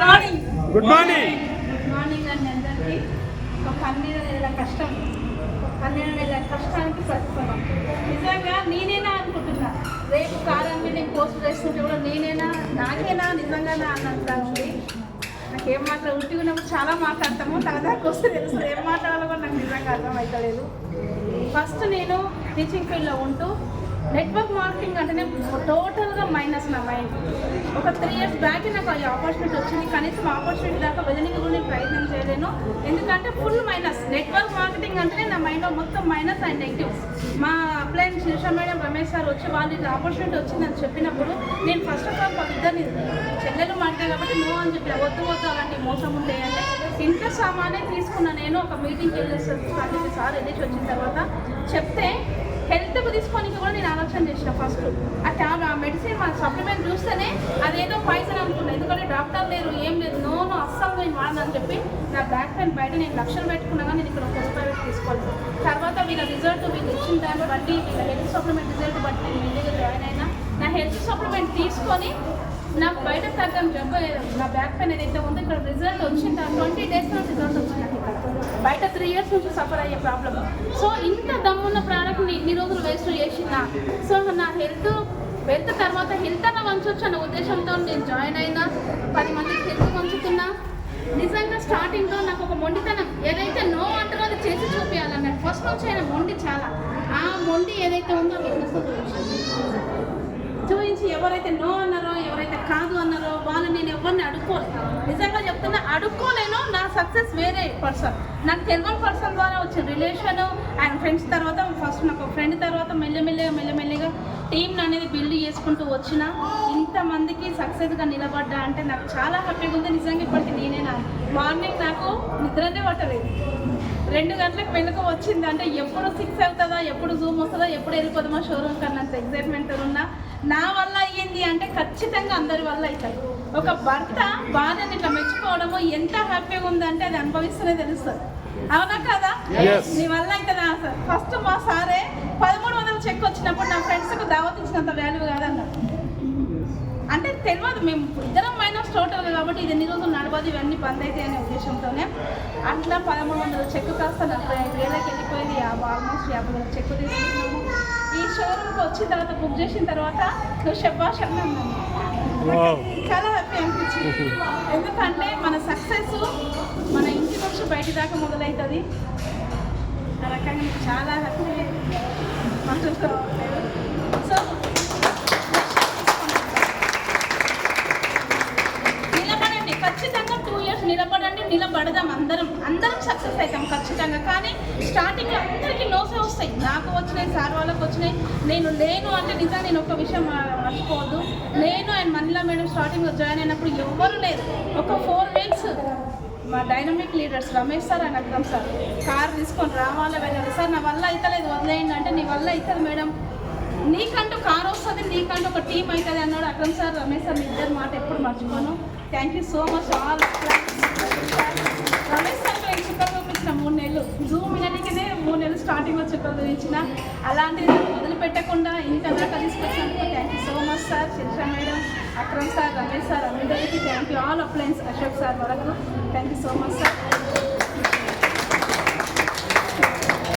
Good morning అండి అందరికీ. ఒక 12 నెలల కష్టం, 12 నెలల కష్టానికి ప్రతిఫలం. నిజంగా నేనేనా అనుకుంటున్నా, రేపు కాలాన్ని నేను పోస్ట్ చేస్తుంటే కూడా నేనేనా, నాకేనా, నిజంగానా అన్నట్లా ఉంది. నాకేం మాట్లాడ ఉట్టిగున్నప్పుడు చాలా మాట్లాడతాము, తలదాకా వస్తే తెలుస్తుంది ఏం మాట్లాడాలో కూడా నాకు నిజంగా అర్థమవుతలేదు. ఫస్ట్ నేను టీచింగ్ ఫీల్డ్లో ఉంటూ నెట్వర్క్ మార్కెటింగ్ అంటేనే టోటల్గా మైనస్ నా మైండ్. ఒక 3 years బ్యాక్ నాకు ఈ ఆపర్చునిటీ వచ్చింది, కనీసం ఆపర్చునిటీ దాకా వెళ్ళడానికి కూడా నేను ప్రయత్నం చేయలేను. ఎందుకంటే ఫుల్ మైనస్. నెట్వర్క్ మార్కెటింగ్ అంటేనే నా మైండ్లో మొత్తం మైనస్ అండ్ నెగిటివ్. మా upline Sirisha madam, Ramesh sir వచ్చి వాళ్ళు ఇది ఆపర్చునిటీ వచ్చిందని చెప్పినప్పుడు నేను ఫస్ట్ ఆఫ్ ఆల్ వాళ్ళిద్దరిని చెల్లెలు మాట్లాడాను కాబట్టి నో అని చెప్పి వద్దు అలాంటి మోసం ఉంటాయంటే ఇంట్లో సామానే తీసుకున్నా. నేను ఒక మీటింగ్కి వెళ్ళేసి సార్ వెళ్ళేసి వచ్చిన తర్వాత చెప్తే హెల్త్కు తీసుకోనికి కూడా నేను ఆలోచన చేసిన. ఫస్ట్ ఆ మెడిసిన్ మన సప్లిమెంట్ చూస్తేనే అదేదో పాయిజన్ అనుకున్నాను, ఎందుకంటే డాక్టర్ లేరు ఏం లేదు. నో అస్సలు నేను వాడనని చెప్పి నా బ్యాక్ పెయిన్ బయట నేను లక్షలు పెట్టుకున్నాగా నేను ఇక్కడ ఒక రూపాయలు తీసుకోలేదు. తర్వాత వీళ్ళ రిజల్ట్ వీళ్ళు ఇచ్చిన దాన్ని బట్టి, వీళ్ళ హెల్త్ సప్లిమెంట్ రిజల్ట్ బట్టి నేను మెల్లిగా జాయిన్ అయినా. నా హెల్త్ సప్లిమెంట్ తీసుకొని నాకు బయట తగ్గం జబ్బు, నా బ్యాక్ పెయిన్ ఏదైతే ఉందో ఇక్కడ రిజల్ట్ వచ్చింది. 20 daysలో రిజల్ట్ వచ్చింది నాకు ఇక్కడ. బయట 3 years నుంచి సఫర్ అయ్యే ప్రాబ్లమ్. సో ఇంత దమ్మున్న ప్రోడక్ట్ని ఇన్ని రోజులు వేస్ట్ చేసిన. సో నా హెల్త్ తర్వాత హెల్త్ అన్న వంచొచ్చు అన్న ఉద్దేశంతో నేను జాయిన్ అయినా. 10 మందికి హెల్త్ వంచుతున్నా. నిజంగా స్టార్టింగ్లో నాకు ఒక మొండితనం, ఏదైతే నో అంటారో అది చేసి చూపించాలన్నట్టు ఫస్ట్ నుంచి అయినా మొండి చాలా. ఆ మొండి ఏదైతే ఉందో చూపించి ఎవరైతే నో అన్నారో, ఎవరైతే కాదు అన్నారో వాళ్ళని నేను ఎవరిని అడుక్కోలేదు. నిజంగా చెప్తున్నా, అడుక్కోలేను. నా సక్సెస్ వేరే పర్సన్, నాకు తెలియని పర్సన్ ద్వారా వచ్చిన రిలేషన్ అండ్ ఫ్రెండ్స్ తర్వాత ఫస్ట్ నాకు ఫ్రెండ్ తర్వాత మెల్లమెల్లగా టీంని అనేది బిల్డ్ చేసుకుంటూ వచ్చిన. ఇంతమందికి సక్సెస్గా నిలబడ్డా అంటే నాకు చాలా హ్యాపీగా ఉంది. నిజంగా ఇప్పటికీ నేనేనా మార్నింగ్ నాకు నిద్రనే పట్టలేదు. 2 గంటలకు వెనుక వచ్చింది అంటే ఎప్పుడు 6 అవుతుందా, ఎప్పుడు జూమ్ వస్తుందా, ఎప్పుడు వెళ్ళిపోదామా షోరూమ్ కన్నంత ఎగ్జైట్మెంట్ ఉన్నా. నా వల్ల అయ్యింది అంటే ఖచ్చితంగా అందరి వల్ల అవుతుంది. ఒక భర్త భార్యని ఇట్లా మెచ్చుకోవడము ఎంత హ్యాపీగా ఉందంటే అది అనుభవిస్తూనే తెలుస్తుంది. అవునా కదా? నీ వల్ల అవుతుందా సార్? ఫస్ట్ మా సారే 1300 చెక్ వచ్చినప్పుడు నా ఫ్రెండ్స్కి దావత్ ఇచ్చినంత వాల్యూ కాదన్నారు. అంటే తెలియదు, మేము ఇద్దరం మైనస్ టోటల్ కాబట్టి ఇది ఎన్ని రోజులు నడవదు, ఇవన్నీ బంద్ అవుతాయి అనే ఉద్దేశంతోనే అట్లా 1300 చెక్ కాస్త 45,000కి వెళ్ళిపోయింది. ఆల్మోస్ట్ 50,000 చెక్ తీసుకున్నాము. ఈ షోరూమ్కి వచ్చిన తర్వాత బుక్ చేసిన తర్వాత నువ్వు శబ్బాష్ అన్నాను. చాలా హ్యాపీ అనిపించింది. ఎందుకంటే మన సక్సెస్ మన ఇంటి నుంచి బయట దాకా మొదలవుతుంది. ఆ రకంగా మీకు చాలా హ్యాపీ మాట్లాడుకోవట్లేదు. సో నిలబడండి, ఖచ్చితంగా 2 years నిలబడండి, నిలబడదాం. అందరం సక్సెస్ అవుతాం ఖచ్చితంగా. కానీ స్టార్టింగ్లో అందరికీ నోసే వస్తాయి. నాకు వచ్చినాయి, సార్ వాళ్ళకి వచ్చినాయి. నేను లేను అంటే నిజంగా నేను ఒక విషయం మర్చిపోవద్దు. నేను అండ్ మనీలా మేడం స్టార్టింగ్లో జాయిన్ అయినప్పుడు ఎవ్వరు లేరు. ఒక 4 weeks మా dynamic leaders Ramesh sir and Akram sir car తీసుకొని రావాలా వెళ్ళాలి. సార్ నా వల్ల అవుతలేదు, వదిలేయండి అంటే నీ వల్ల అవుతుంది మేడం, నీకంటూ కార్ వస్తుంది, నీకంటూ ఒక టీం అవుతుంది అన్నాడు అక్రమ్ సార్, రమేష్ సార్. మీ ఇద్దరు మాట ఎప్పుడు మర్చిపోను. Thank you so much all. Ramesh sir నేను చుక్కలు చూపించిన 3 నెలలు, జూమ్ మీటింగ్నే 3 నెలలు స్టార్టింగ్లో చుక్కలు చూపించిన. అలాంటిది వదిలిపెట్టకుండా ఇంత దాకా తీసుకొచ్చినందుకు thank you so much sir. Shirisha madam, Akram sir, Ramesh sir, అందరికీ thank you. All appliances Ashok sir వరకు thank you so much sir.